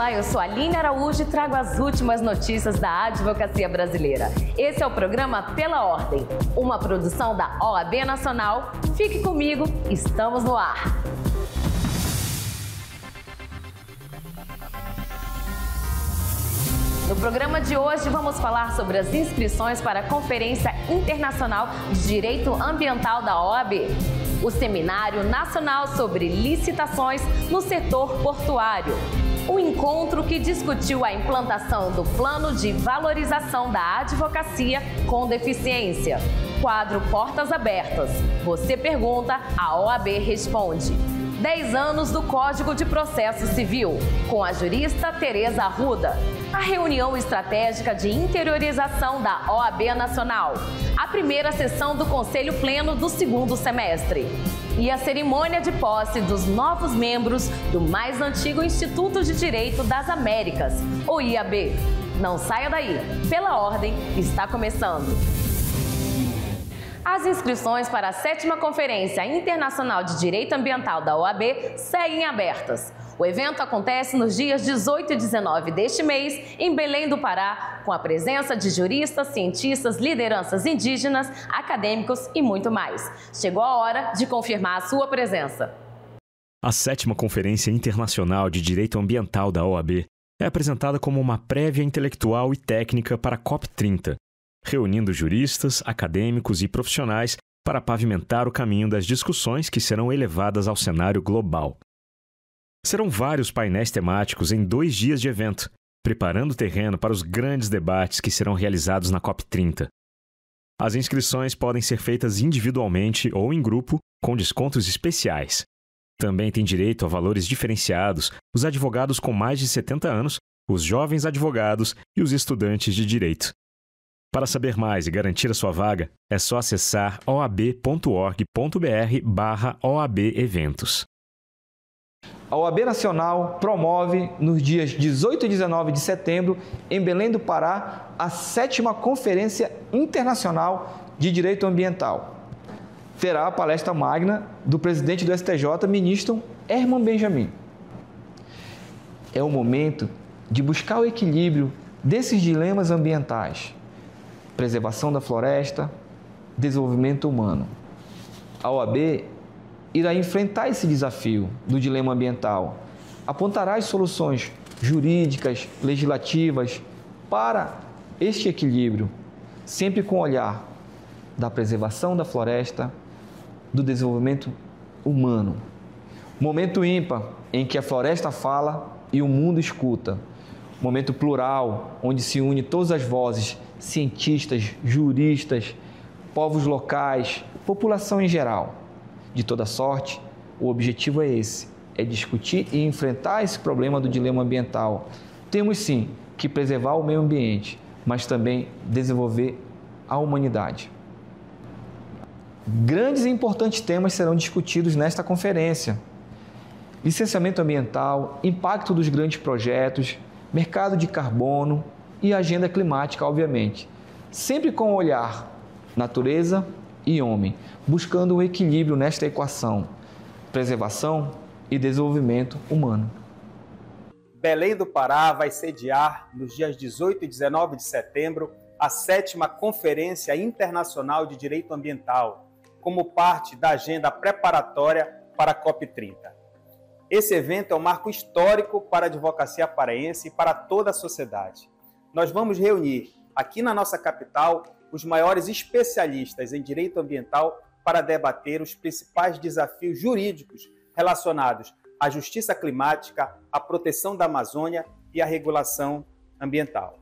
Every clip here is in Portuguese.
Olá, eu sou a Aline Araújo e trago as últimas notícias da advocacia brasileira. Esse é o programa Pela Ordem, uma produção da OAB Nacional. Fique comigo, estamos no ar. No programa de hoje vamos falar sobre as inscrições para a Conferência Internacional de Direito Ambiental da OAB, o Seminário Nacional sobre Licitações no Setor Portuário, o encontro que discutiu a implantação do Plano de Valorização da Advocacia com Deficiência, quadro Portas Abertas. Você pergunta, a OAB responde. 10 anos do Código de Processo Civil, com a jurista Tereza Arruda. A reunião estratégica de interiorização da OAB Nacional. A primeira sessão do Conselho Pleno do segundo semestre. E a cerimônia de posse dos novos membros do mais antigo Instituto de Direito das Américas, o IAB. Não saia daí, Pela Ordem está começando. As inscrições para a 7ª Conferência Internacional de Direito Ambiental da OAB seguem abertas. O evento acontece nos dias 18 e 19 deste mês, em Belém do Pará, com a presença de juristas, cientistas, lideranças indígenas, acadêmicos e muito mais. Chegou a hora de confirmar a sua presença. A 7ª Conferência Internacional de Direito Ambiental da OAB é apresentada como uma prévia intelectual e técnica para a COP30, reunindo juristas, acadêmicos e profissionais para pavimentar o caminho das discussões que serão elevadas ao cenário global. Serão vários painéis temáticos em 2 dias de evento, preparando o terreno para os grandes debates que serão realizados na COP30. As inscrições podem ser feitas individualmente ou em grupo, com descontos especiais. Também têm direito a valores diferenciados os advogados com mais de 70 anos, os jovens advogados e os estudantes de direito. Para saber mais e garantir a sua vaga, é só acessar oab.org.br/OAB-eventos. A OAB Nacional promove, nos dias 18 e 19 de setembro, em Belém do Pará, a 7ª Conferência Internacional de Direito Ambiental. Terá a palestra magna do presidente do STJ, ministro Herman Benjamin. É o momento de buscar o equilíbrio desses dilemas ambientais: preservação da floresta, desenvolvimento humano. A OAB irá enfrentar esse desafio do dilema ambiental, apontará as soluções jurídicas, legislativas para este equilíbrio, sempre com o olhar da preservação da floresta, do desenvolvimento humano. Momento ímpar em que a floresta fala e o mundo escuta. Momento plural, onde se une todas as vozes, cientistas, juristas, povos locais, população em geral. De toda sorte, o objetivo é esse, é discutir e enfrentar esse problema do dilema ambiental. Temos sim que preservar o meio ambiente, mas também desenvolver a humanidade. Grandes e importantes temas serão discutidos nesta conferência: licenciamento ambiental, impacto dos grandes projetos, mercado de carbono e agenda climática, obviamente. Sempre com o olhar natureza e homem, buscando um equilíbrio nesta equação, preservação e desenvolvimento humano. Belém do Pará vai sediar, nos dias 18 e 19 de setembro, a 7ª Conferência Internacional de Direito Ambiental, como parte da agenda preparatória para a COP30. Esse evento é um marco histórico para a advocacia paraense e para toda a sociedade. Nós vamos reunir, aqui na nossa capital, os maiores especialistas em direito ambiental para debater os principais desafios jurídicos relacionados à justiça climática, à proteção da Amazônia e à regulação ambiental.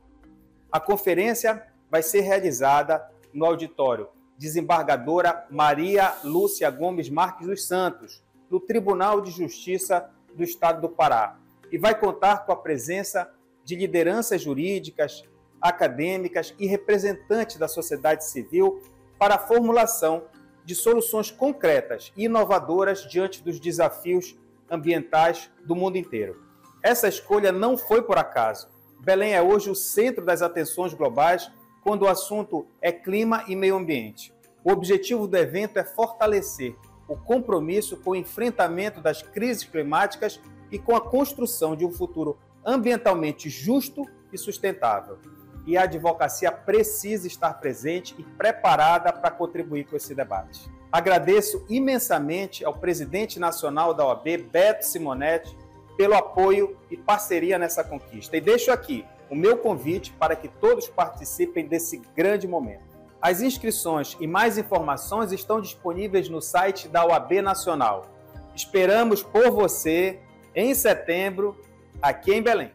A conferência vai ser realizada no auditório Desembargadora Maria Lúcia Gomes Marques dos Santos, do Tribunal de Justiça do Estado do Pará, e vai contar com a presença de lideranças jurídicas, acadêmicas e representantes da sociedade civil para a formulação de soluções concretas e inovadoras diante dos desafios ambientais do mundo inteiro. Essa escolha não foi por acaso. Belém é hoje o centro das atenções globais quando o assunto é clima e meio ambiente. O objetivo do evento é fortalecer o compromisso com o enfrentamento das crises climáticas e com a construção de um futuro ambientalmente justo e sustentável. E a advocacia precisa estar presente e preparada para contribuir com esse debate. Agradeço imensamente ao presidente nacional da OAB, Beto Simonetti, pelo apoio e parceria nessa conquista. E deixo aqui o meu convite para que todos participem desse grande momento. As inscrições e mais informações estão disponíveis no site da OAB Nacional. Esperamos por você em setembro, aqui em Belém.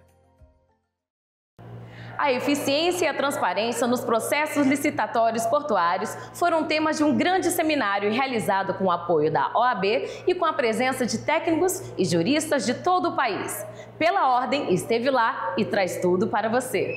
A eficiência e a transparência nos processos licitatórios portuários foram temas de um grande seminário realizado com o apoio da OAB e com a presença de técnicos e juristas de todo o país. Pela Ordem, esteve lá e traz tudo para você.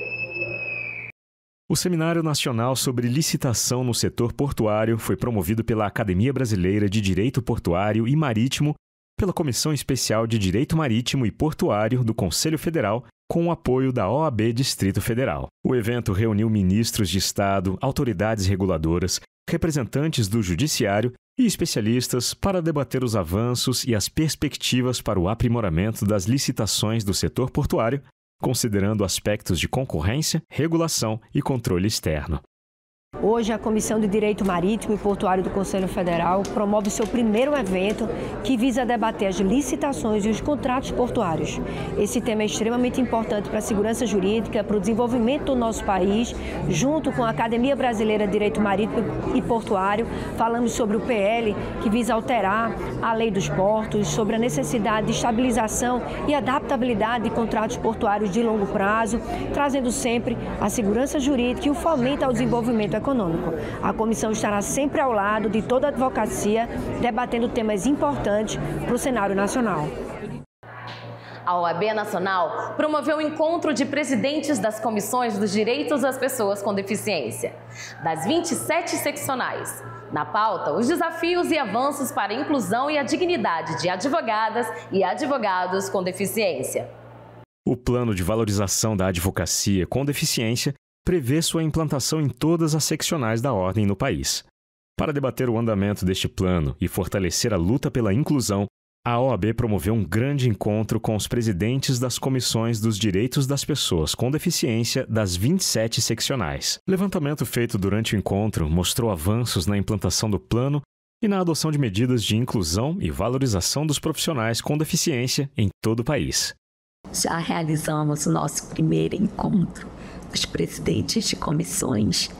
O Seminário Nacional sobre Licitação no Setor Portuário foi promovido pela Academia Brasileira de Direito Portuário e Marítimo, pela Comissão Especial de Direito Marítimo e Portuário do Conselho Federal, com o apoio da OAB Distrito Federal. O evento reuniu ministros de Estado, autoridades reguladoras, representantes do Judiciário e especialistas para debater os avanços e as perspectivas para o aprimoramento das licitações do setor portuário, considerando aspectos de concorrência, regulação e controle externo. Hoje, a Comissão de Direito Marítimo e Portuário do Conselho Federal promove seu primeiro evento que visa debater as licitações e os contratos portuários. Esse tema é extremamente importante para a segurança jurídica, para o desenvolvimento do nosso país. Junto com a Academia Brasileira de Direito Marítimo e Portuário, falamos sobre o PL, que visa alterar a lei dos portos, sobre a necessidade de estabilização e adaptabilidade de contratos portuários de longo prazo, trazendo sempre a segurança jurídica e o fomento ao desenvolvimento econômico. A comissão estará sempre ao lado de toda a advocacia, debatendo temas importantes para o cenário nacional. A OAB Nacional promoveu o encontro de presidentes das comissões dos direitos das pessoas com deficiência, das 27 seccionais. Na pauta, os desafios e avanços para a inclusão e a dignidade de advogadas e advogados com deficiência. O Plano de Valorização da Advocacia com Deficiência prevê sua implantação em todas as seccionais da Ordem no país. Para debater o andamento deste plano e fortalecer a luta pela inclusão, a OAB promoveu um grande encontro com os presidentes das comissões dos direitos das pessoas com deficiência das 27 seccionais. Levantamento feito durante o encontro mostrou avanços na implantação do plano e na adoção de medidas de inclusão e valorização dos profissionais com deficiência em todo o país. Já realizamos o nosso primeiro encontro dos presidentes de comissões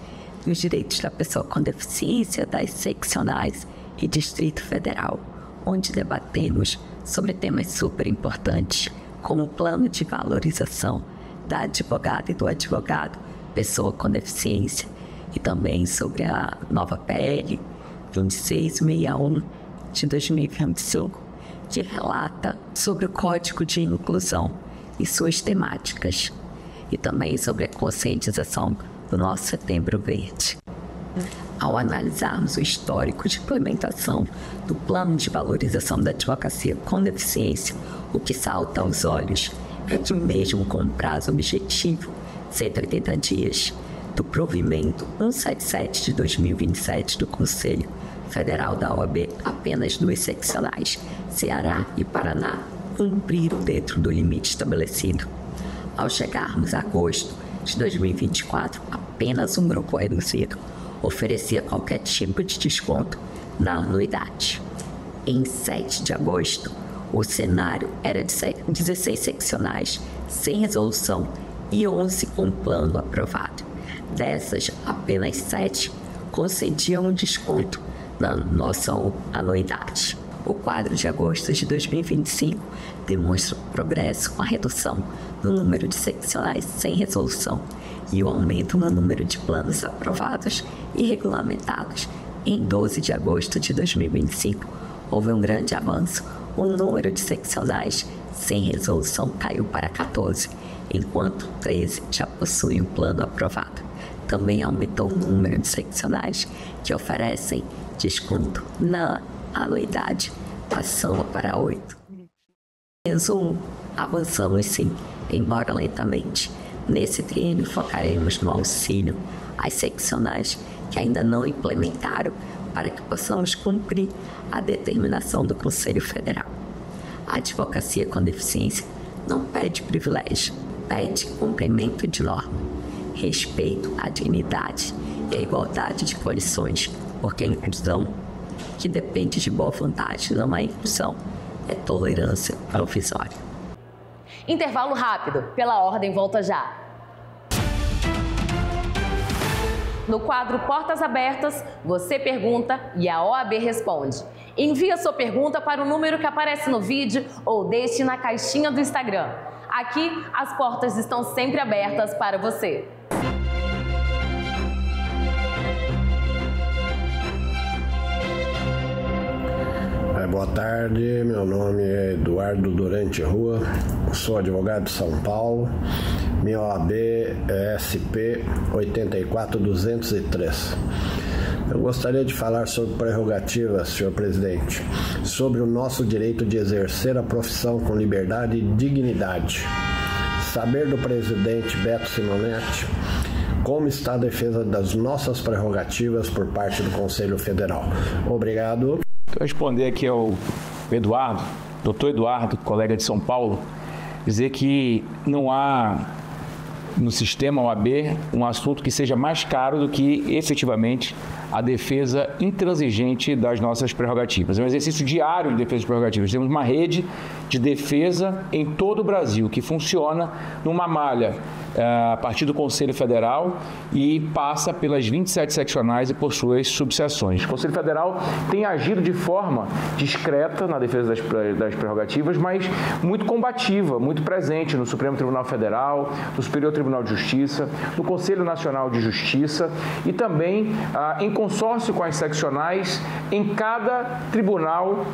dos direitos da pessoa com deficiência das seccionais e Distrito Federal, onde debatemos sobre temas super importantes, como o plano de valorização da advogada e do advogado pessoa com deficiência, e também sobre a nova PL 2661 de 2025, que relata sobre o Código de Inclusão e suas temáticas, e também sobre a conscientização do nosso Setembro Verde. Ao analisarmos o histórico de implementação do Plano de Valorização da Advocacia com Deficiência, o que salta aos olhos é que, mesmo com prazo objetivo, 180 dias, do provimento 177 de 2027 do Conselho Federal da OAB, apenas 2 seccionais, Ceará e Paraná, cumpriram dentro do limite estabelecido. Ao chegarmos a agosto de 2024, apenas um grupo reduzido oferecia qualquer tipo de desconto na anuidade. Em 7 de agosto, o cenário era de 16 seccionais sem resolução e 11 com plano aprovado. Dessas, apenas 7 concediam um desconto na nossa anuidade. O quadro de agosto de 2025 demonstra progresso com a redução no número de seccionais sem resolução e o aumento no número de planos aprovados e regulamentados. Em 12 de agosto de 2025, houve um grande avanço. O número de seccionais sem resolução caiu para 14, enquanto 13 já possuem um plano aprovado. Também aumentou o número de seccionais que oferecem desconto na anuidade, passando para 8. Em resumo, avançamos sim, embora lentamente. Nesse triênio focaremos no auxílio às seccionais que ainda não implementaram, para que possamos cumprir a determinação do Conselho Federal. A advocacia com deficiência não pede privilégio, pede cumprimento de norma, respeito à dignidade e à igualdade de condições, porque a inclusão, que depende de boa vontade, não é inclusão, é tolerância provisória. Intervalo rápido, pela ordem, volta já. No quadro Portas Abertas, você pergunta e a OAB responde. Envie a sua pergunta para o número que aparece no vídeo ou deixe na caixinha do Instagram. Aqui, as portas estão sempre abertas para você. Boa tarde, meu nome é Eduardo Durante Rua, sou advogado de São Paulo, minha OAB é SP 84203. Eu gostaria de falar sobre prerrogativas, senhor presidente, sobre o nosso direito de exercer a profissão com liberdade e dignidade. Saber do presidente Beto Simonetti como está a defesa das nossas prerrogativas por parte do Conselho Federal. Obrigado. Vou responder aqui ao Eduardo, doutor Eduardo, colega de São Paulo, dizer que não há no sistema OAB um assunto que seja mais caro do que efetivamente a defesa intransigente das nossas prerrogativas. É um exercício diário de defesa de prerrogativas. Temos uma rede de defesa em todo o Brasil que funciona numa malha a partir do Conselho Federal e passa pelas 27 seccionais e por suas subseções. O Conselho Federal tem agido de forma discreta na defesa das prerrogativas, mas muito combativa, muito presente no Supremo Tribunal Federal, no Superior Tribunal de Justiça, no Conselho Nacional de Justiça e também em consórcio com as seccionais em cada tribunal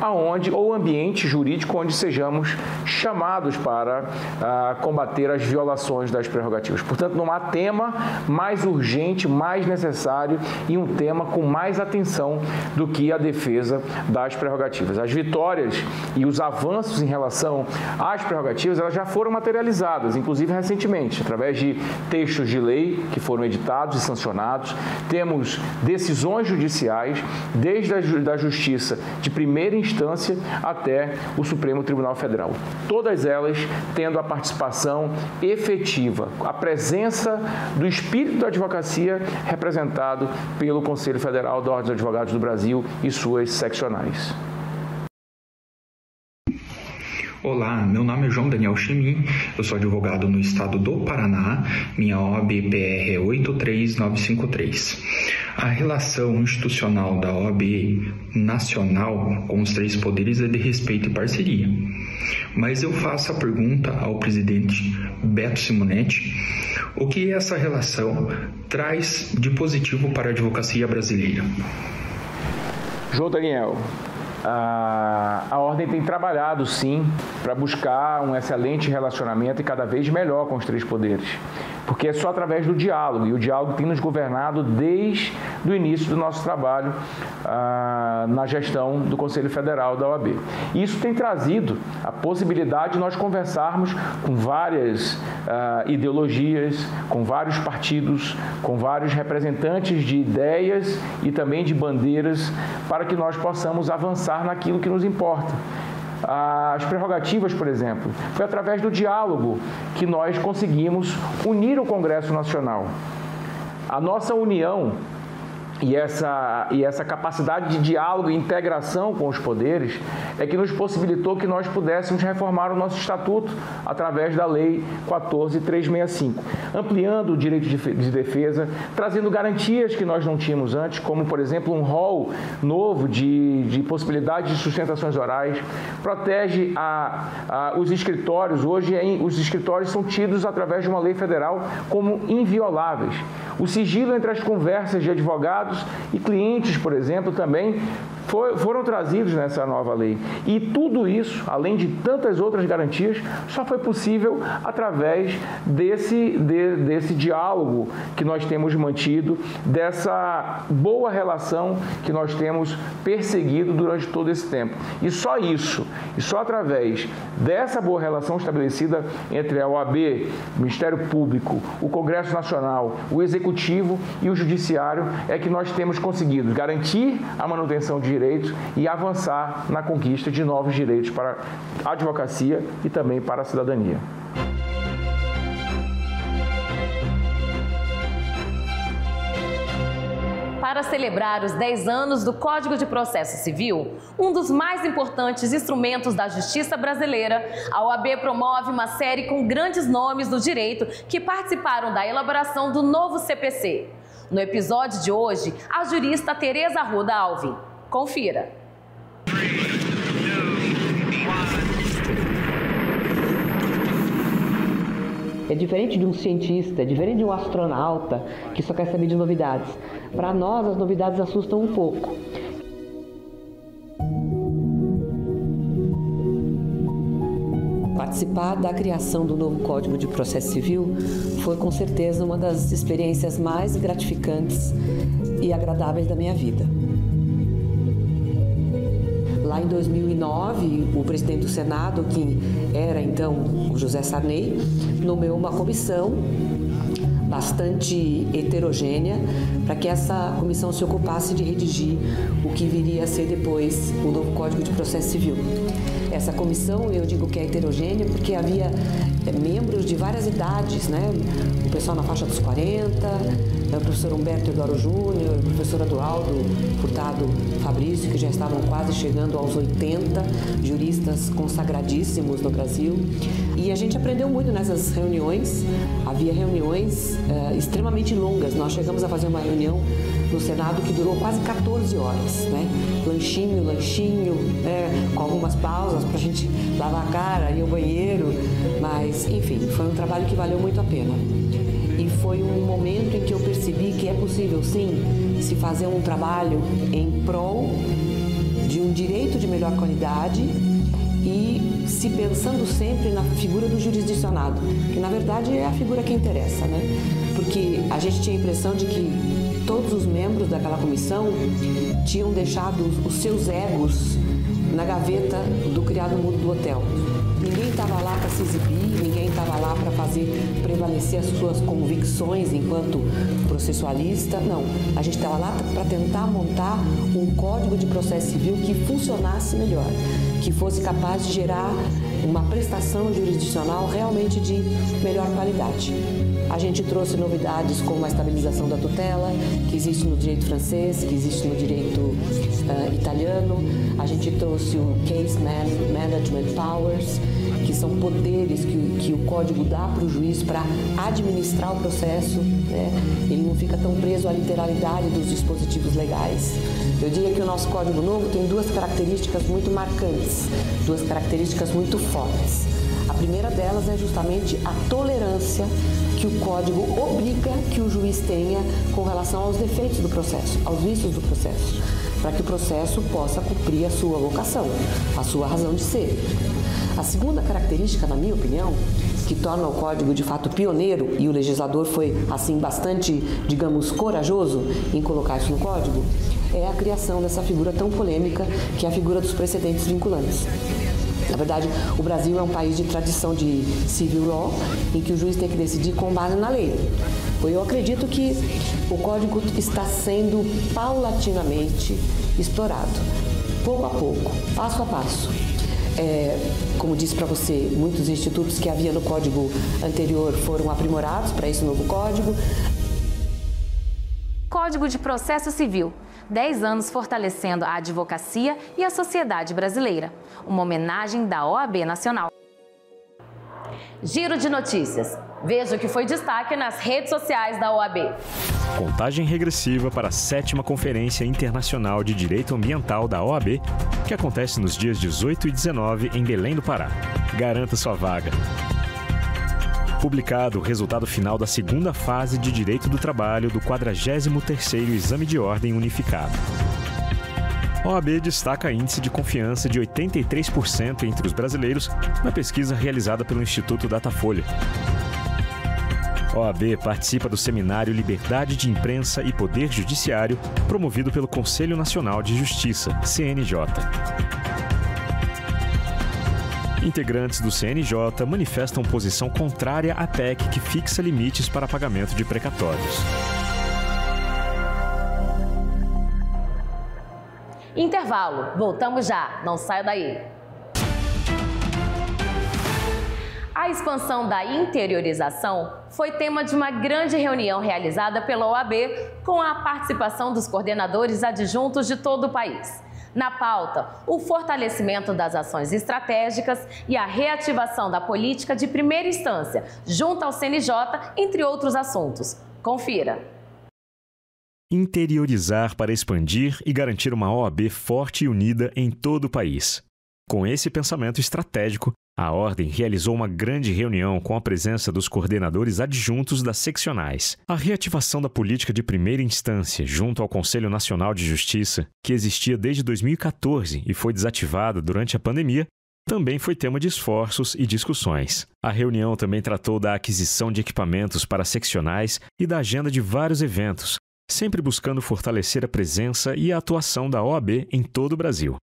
ou ambiente jurídico onde sejamos chamados para combater as violações das prerrogativas. Portanto, não há tema mais urgente, mais necessário e um tema com mais atenção do que a defesa das prerrogativas. As vitórias e os avanços em relação às prerrogativas, elas já foram materializadas, inclusive recentemente, através de textos de lei que foram editados e sancionados. Temos decisões judiciais, desde a Justiça de primeira instância até o Supremo Tribunal Federal. Todas elas tendo a participação efetiva, a presença do espírito da advocacia representado pelo Conselho Federal da Ordem dos Advogados do Brasil e suas seccionais. Olá, meu nome é João Daniel Chemin, eu sou advogado no estado do Paraná, minha OAB PR é 83953. A relação institucional da OAB nacional com os três poderes é de respeito e parceria. Mas eu faço a pergunta ao presidente Beto Simonetti, o que essa relação traz de positivo para a advocacia brasileira? João Daniel, a Ordem tem trabalhado, sim, para buscar um excelente relacionamento e cada vez melhor com os três poderes, porque é só através do diálogo, e o diálogo tem nos governado desde o início do nosso trabalho na gestão do Conselho Federal da OAB. E isso tem trazido a possibilidade de nós conversarmos com várias ideologias, com vários partidos, com vários representantes de ideias e também de bandeiras, para que nós possamos avançar naquilo que nos importa. As prerrogativas, por exemplo, foi através do diálogo que nós conseguimos unir o Congresso Nacional. A nossa união e essa capacidade de diálogo e integração com os poderes é que nos possibilitou que nós pudéssemos reformar o nosso estatuto através da Lei 14.365, ampliando o direito de defesa, trazendo garantias que nós não tínhamos antes, como, por exemplo, um rol novo de possibilidades de sustentações orais, protege os escritórios. Hoje, os escritórios são tidos através de uma lei federal como invioláveis. O sigilo entre as conversas de advogados e clientes, por exemplo, também foram trazidos nessa nova lei. E tudo isso, além de tantas outras garantias, só foi possível através desse diálogo que nós temos mantido, dessa boa relação que nós temos perseguido durante todo esse tempo. E só isso, e só através dessa boa relação estabelecida entre a OAB, o Ministério Público, o Congresso Nacional, o Executivo e o Judiciário, é que nós temos conseguido garantir a manutenção de direitos e avançar na conquista de novos direitos para a advocacia e também para a cidadania. Para celebrar os 10 anos do Código de Processo Civil, um dos mais importantes instrumentos da justiça brasileira, a OAB promove uma série com grandes nomes do direito que participaram da elaboração do novo CPC. No episódio de hoje, a jurista Tereza Arruda Alvim. Confira. É diferente de um cientista, é diferente de um astronauta que só quer saber de novidades. Para nós, as novidades assustam um pouco. Participar da criação do novo Código de Processo Civil foi, com certeza, uma das experiências mais gratificantes e agradáveis da minha vida. Lá em 2009, o presidente do Senado, que era então o José Sarney, nomeou uma comissão bastante heterogênea para que essa comissão se ocupasse de redigir o que viria a ser depois o novo Código de Processo Civil. Essa comissão, eu digo que é heterogênea porque havia membros de várias idades, né? O pessoal na faixa dos 40, o professor Humberto Eduardo Júnior, o professor Eduardo Furtado Fabrício, que já estavam quase chegando aos 80, juristas consagradíssimos no Brasil. E a gente aprendeu muito nessas reuniões. Havia reuniões extremamente longas. Nós chegamos a fazer uma reunião no Senado que durou quase 14 horas, né? Lanchinho, né? Com algumas pausas para a gente lavar a cara, ir ao banheiro, mas enfim, foi um trabalho que valeu muito a pena. E foi um momento em que eu percebi que é possível, sim, se fazer um trabalho em prol de um direito de melhor qualidade e se pensando sempre na figura do jurisdicionado, que na verdade é a figura que interessa, né? Porque a gente tinha a impressão de que todos os membros daquela comissão tinham deixado os seus egos na gaveta do criado mudo do hotel. Ninguém estava lá para se exibir, ninguém estava lá para fazer prevalecer as suas convicções enquanto processualista. Não, a gente estava lá para tentar montar um código de processo civil que funcionasse melhor, que fosse capaz de gerar uma prestação jurisdicional realmente de melhor qualidade. A gente trouxe novidades como a estabilização da tutela, que existe no direito francês, que existe no direito italiano. A gente trouxe o Case Management Powers, que são poderes que o código dá para o juiz para administrar o processo, né? Ele não fica tão preso à literalidade dos dispositivos legais. Eu diria que o nosso Código Novo tem duas características muito marcantes, duas características muito fortes. A primeira delas é justamente a tolerância que o Código obriga que o juiz tenha com relação aos defeitos do processo, aos vícios do processo, para que o processo possa cumprir a sua vocação, a sua razão de ser. A segunda característica, na minha opinião, que torna o Código de fato pioneiro, e o legislador foi, assim, bastante, digamos, corajoso em colocar isso no Código, é a criação dessa figura tão polêmica que é a figura dos precedentes vinculantes. Na verdade, o Brasil é um país de tradição de civil law, em que o juiz tem que decidir com base na lei. Eu acredito que o Código está sendo paulatinamente explorado, pouco a pouco, passo a passo. Como disse para você, muitos institutos que havia no Código anterior foram aprimorados para esse novo Código. Código de Processo Civil. 10 anos fortalecendo a advocacia e a sociedade brasileira. Uma homenagem da OAB Nacional. Giro de notícias. Veja o que foi destaque nas redes sociais da OAB. Contagem regressiva para a 7ª Conferência Internacional de Direito Ambiental da OAB, que acontece nos dias 18 e 19 em Belém do Pará. Garanta sua vaga. Publicado o resultado final da 2ª fase de Direito do Trabalho do 43º Exame de Ordem Unificado. A OAB destaca índice de confiança de 83% entre os brasileiros na pesquisa realizada pelo Instituto Datafolha. A OAB participa do seminário Liberdade de Imprensa e Poder Judiciário, promovido pelo Conselho Nacional de Justiça, CNJ. Integrantes do CNJ manifestam posição contrária à PEC que fixa limites para pagamento de precatórios. Intervalo, voltamos já, não saia daí. A expansão da interiorização foi tema de uma grande reunião realizada pela OAB com a participação dos coordenadores adjuntos de todo o país. Na pauta, o fortalecimento das ações estratégicas e a reativação da política de primeira instância, junto ao CNJ, entre outros assuntos. Confira. Interiorizar para expandir e garantir uma OAB forte e unida em todo o país. Com esse pensamento estratégico, a Ordem realizou uma grande reunião com a presença dos coordenadores adjuntos das seccionais. A reativação da política de primeira instância junto ao Conselho Nacional de Justiça, que existia desde 2014 e foi desativada durante a pandemia, também foi tema de esforços e discussões. A reunião também tratou da aquisição de equipamentos para seccionais e da agenda de vários eventos, sempre buscando fortalecer a presença e a atuação da OAB em todo o Brasil.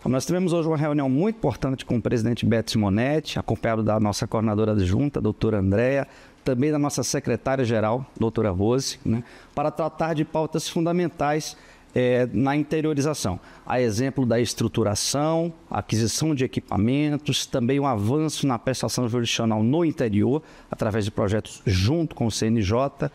Nós tivemos hoje uma reunião muito importante com o presidente Beto Simonetti, acompanhado da nossa coordenadora adjunta, doutora Andréa, também da nossa secretária-geral, doutora Rose, para tratar de pautas fundamentais na interiorização. A exemplo da estruturação, aquisição de equipamentos, também um avanço na prestação jurisdicional no interior, através de projetos junto com o CNJ,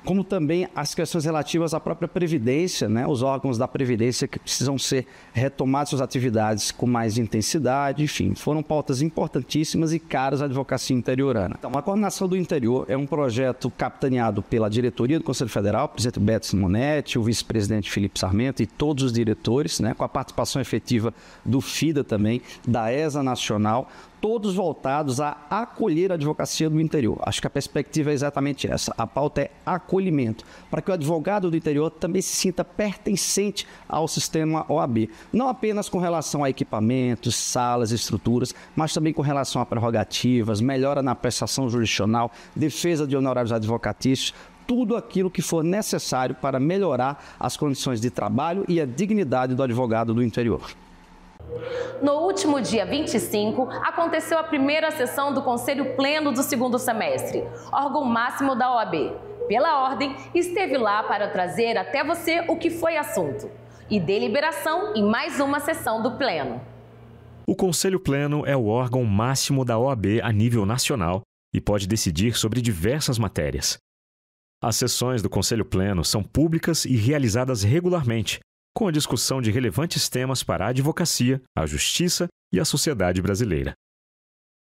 como também as questões relativas à própria Previdência, os órgãos da Previdência que precisam ser retomadas suas atividades com mais intensidade, enfim, foram pautas importantíssimas e caras à advocacia interiorana. Então, a coordenação do interior é um projeto capitaneado pela diretoria do Conselho Federal, o presidente Beto Simonetti, o vice-presidente Felipe Sarmento e todos os diretores, com a participação efetiva do FIDA também, da ESA Nacional, todos voltados a acolher a advocacia do interior. Acho que a perspectiva é exatamente essa. A pauta é acolhimento, para que o advogado do interior também se sinta pertencente ao sistema OAB. Não apenas com relação a equipamentos, salas, estruturas, mas também com relação a prerrogativas, melhora na prestação jurisdicional, defesa de honorários advocatícios, tudo aquilo que for necessário para melhorar as condições de trabalho e a dignidade do advogado do interior. No último dia 25, aconteceu a primeira sessão do Conselho Pleno do segundo semestre, órgão máximo da OAB. Pela ordem, esteve lá para trazer até você o que foi assunto e deliberação em mais uma sessão do Pleno. O Conselho Pleno é o órgão máximo da OAB a nível nacional e pode decidir sobre diversas matérias. As sessões do Conselho Pleno são públicas e realizadas regularmente, com a discussão de relevantes temas para a advocacia, a justiça e a sociedade brasileira.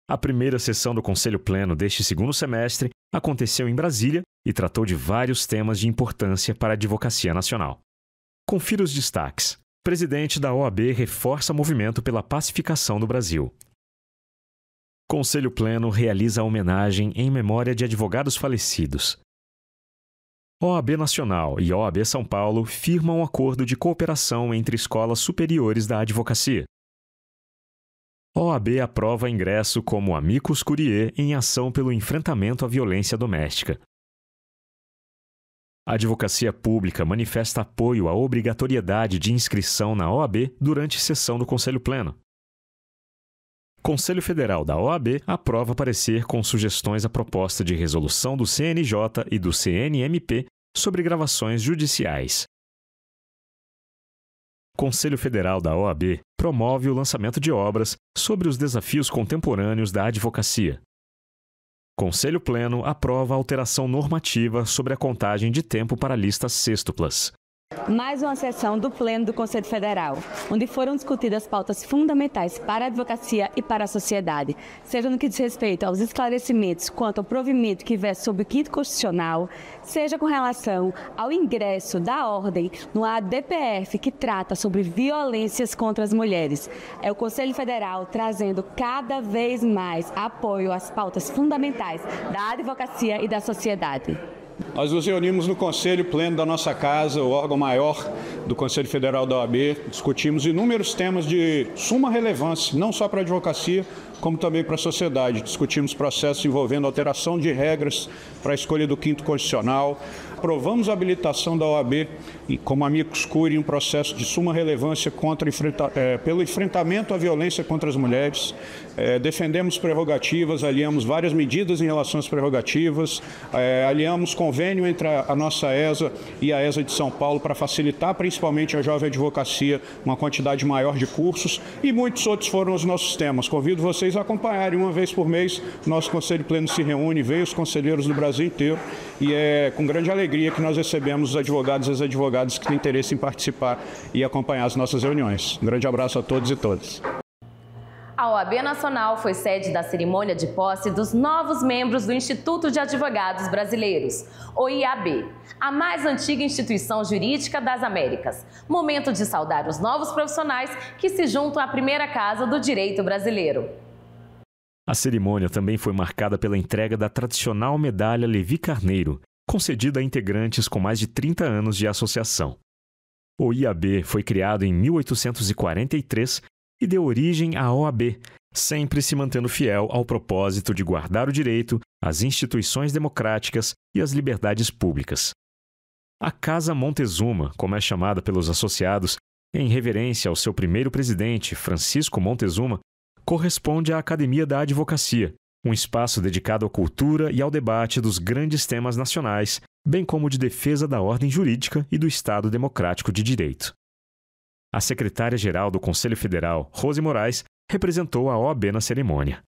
A primeira sessão do Conselho Pleno deste segundo semestre aconteceu em Brasília e tratou de vários temas de importância para a advocacia nacional. Confira os destaques. Presidente da OAB reforça movimento pela pacificação do Brasil. Conselho Pleno realiza a homenagem em memória de advogados falecidos. OAB Nacional e OAB São Paulo firmam um acordo de cooperação entre escolas superiores da advocacia. OAB aprova ingresso como amicus curiae em ação pelo enfrentamento à violência doméstica. A advocacia pública manifesta apoio à obrigatoriedade de inscrição na OAB durante sessão do Conselho Pleno. Conselho Federal da OAB aprova parecer com sugestões à proposta de resolução do CNJ e do CNMP sobre gravações judiciais. Conselho Federal da OAB promove o lançamento de obras sobre os desafios contemporâneos da advocacia. Conselho Pleno aprova a alteração normativa sobre a contagem de tempo para listas sêxtuplas. Mais uma sessão do Pleno do Conselho Federal, onde foram discutidas pautas fundamentais para a advocacia e para a sociedade, seja no que diz respeito aos esclarecimentos quanto ao provimento que versa sobre o quinto constitucional, seja com relação ao ingresso da ordem no ADPF que trata sobre violências contra as mulheres. É o Conselho Federal trazendo cada vez mais apoio às pautas fundamentais da advocacia e da sociedade. Nós nos reunimos no Conselho Pleno da nossa casa, o órgão maior do Conselho Federal da OAB, discutimos inúmeros temas de suma relevância, não só para a advocacia, como também para a sociedade. Discutimos processos envolvendo alteração de regras para a escolha do quinto constitucional, aprovamos a habilitação da OAB como amicus curiae em um processo de suma relevância pelo enfrentamento à violência contra as mulheres, defendemos prerrogativas, aliamos várias medidas em relação às prerrogativas, aliamos convênio entre a nossa ESA e a ESA de São Paulo para facilitar principalmente a jovem advocacia, uma quantidade maior de cursos, e muitos outros foram os nossos temas. Convido vocês a acompanharem uma vez por mês. Nosso Conselho Pleno se reúne, veio os conselheiros do Brasil inteiro, e é com grande alegria que nós recebemos os advogados e as advogadas que têm interesse em participar e acompanhar as nossas reuniões. Um grande abraço a todos e todas. A OAB Nacional foi sede da cerimônia de posse dos novos membros do Instituto de Advogados Brasileiros, o IAB, a mais antiga instituição jurídica das Américas. Momento de saudar os novos profissionais que se juntam à primeira casa do direito brasileiro. A cerimônia também foi marcada pela entrega da tradicional medalha Levi Carneiro, concedida a integrantes com mais de 30 anos de associação. O IAB foi criado em 1843 e deu origem à OAB, sempre se mantendo fiel ao propósito de guardar o direito, as instituições democráticas e as liberdades públicas. A Casa Montezuma, como é chamada pelos associados, em reverência ao seu primeiro presidente, Francisco Montezuma, corresponde à Academia da Advocacia, um espaço dedicado à cultura e ao debate dos grandes temas nacionais, bem como de defesa da ordem jurídica e do Estado Democrático de Direito. A secretária-geral do Conselho Federal, Rose Moraes, representou a OAB na cerimônia.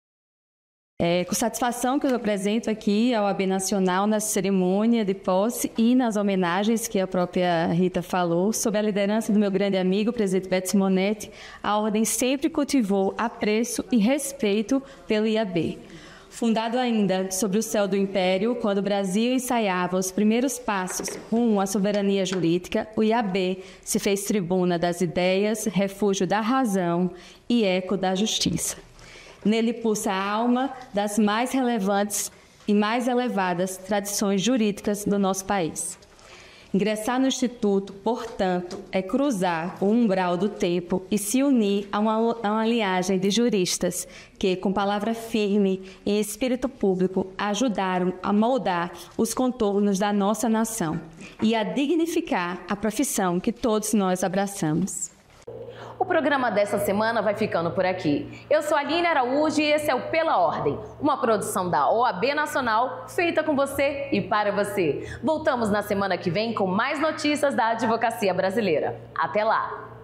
É com satisfação que eu apresento aqui a OAB Nacional na cerimônia de posse e nas homenagens que a própria Rita falou. Sob a liderança do meu grande amigo, o presidente Beto Simonetti, a Ordem sempre cultivou apreço e respeito pelo IAB. Fundado ainda sobre o céu do Império, quando o Brasil ensaiava os primeiros passos rumo à soberania jurídica, o IAB se fez tribuna das ideias, refúgio da razão e eco da justiça. Nele pulsa a alma das mais relevantes e mais elevadas tradições jurídicas do nosso país. Ingressar no Instituto, portanto, é cruzar o umbral do tempo e se unir a uma linhagem de juristas que, com palavra firme e espírito público, ajudaram a moldar os contornos da nossa nação e a dignificar a profissão que todos nós abraçamos. O programa dessa semana vai ficando por aqui. Eu sou a Aline Araújo e esse é o Pela Ordem, uma produção da OAB Nacional feita com você e para você. Voltamos na semana que vem com mais notícias da advocacia brasileira. Até lá!